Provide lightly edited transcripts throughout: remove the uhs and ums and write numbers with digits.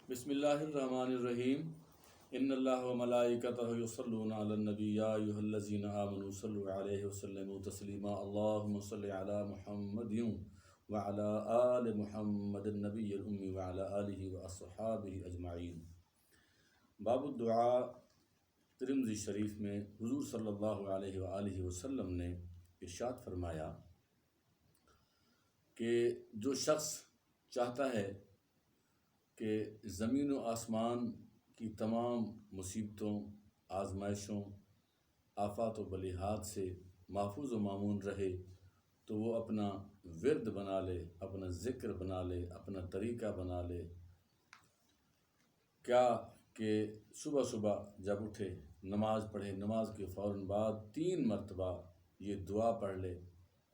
بسم اللہ الرحمن الرحیم ان اللہ و ملائکتہ یصلون علی النبی یا ایھا الذین آمنوا صلوا علیہ وسلموا تسلیما اللہم صل علی محمد وعلی آل محمد النبی الامی وعلی آلہ واصحابہ اجمعین۔ باب الدعاء ترمذی شریف میں حضور صلی اللہ علیہ وآلہ وسلم نے ارشاد فرمایا کہ جو شخص چاہتا ہے کہ زمین و آسمان کی تمام مصیبتوں، آزمائشوں، آفات و بلیحات سے محفوظ و مامون رہے تو وہ اپنا ورد بنا لے، اپنا ذکر بنا لے، اپنا طریقہ بنا لے۔ کیا کہ صبح صبح جب اٹھے نماز پڑھے، نماز کے فوراً بعد 3 مرتبہ یہ دعا پڑھ لے،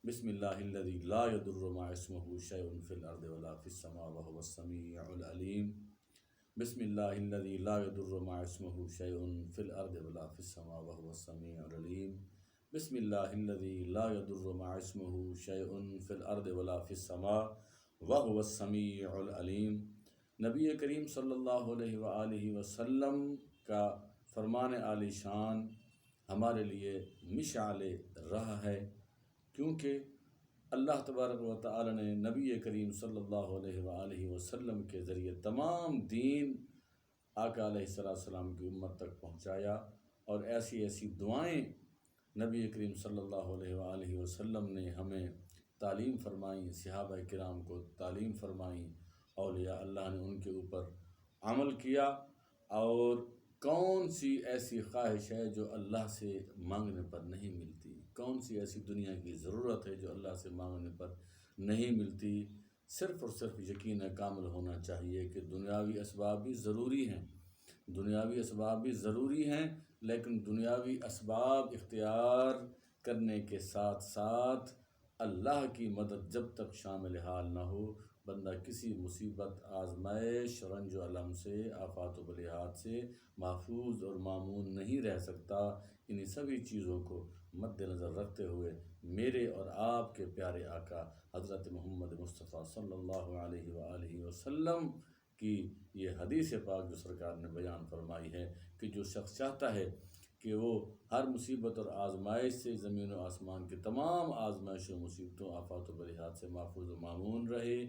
بسم اللہ الذی لا یضر مع اسمہ شیء فی الارض ولا فی السماء وهو السمیع العلیم۔ بسم اللہ الذی لا یضر مع اسمہ شیء فی الارض ولا فی السماء وهو السمیع العلیم۔ بسم اللہ الذی لا یضر مع اسمہ شیء فی الارض ولا فی السماء وهو السمیع العلیم۔ نبی کریم صلی اللہ علیہ وآلہ وسلم کا فرمان عالی شان ہمارے لیے مشعل راہ ہے، کیونکہ اللہ تبارک و تعالی نے نبی کریم صلی اللہ علیہ وآلہ وسلم کے ذریعے تمام دین آقا علیہ السلام کی امت تک پہنچایا، اور ایسی ایسی دعائیں نبی کریم صلی اللہ علیہ وآلہ وسلم نے ہمیں تعلیم فرمائیں، صحابہ کرام کو تعلیم فرمائیں، اولیاء اللہ نے ان کے اوپر عمل کیا۔ اور کون سی ایسی خواہش ہے جو اللہ سے مانگنے پر نہیں ملتی؟ کون سی ایسی دنیا کی ضرورت ہے جو اللہ سے مانگنے پر نہیں ملتی؟ صرف اور صرف یقین کامل ہونا چاہیے کہ دنیاوی اسباب بھی ضروری ہیں، دنیاوی اسباب بھی ضروری ہیں، لیکن دنیاوی اسباب اختیار کرنے کے ساتھ ساتھ اللہ کی مدد جب تک شامل حال نہ ہو، بندہ کسی مصیبت، آزمائش، رنج و الم سے، آفات و بلیحات سے محفوظ اور مامون نہیں رہ سکتا۔ انہی سبھی چیزوں کو مد نظر رکھتے ہوئے میرے اور آپ کے پیارے آقا حضرت محمد مصطفیٰ صلی اللہ علیہ وآلہ وسلم کی یہ حدیث پاک جو سرکار نے بیان فرمائی ہے کہ جو شخص چاہتا ہے کہ وہ ہر مصیبت اور آزمائش سے، زمین و آسمان کے تمام آزمائشوں، مصیبتوں، آفات و بلیحات سے محفوظ و مامون رہے،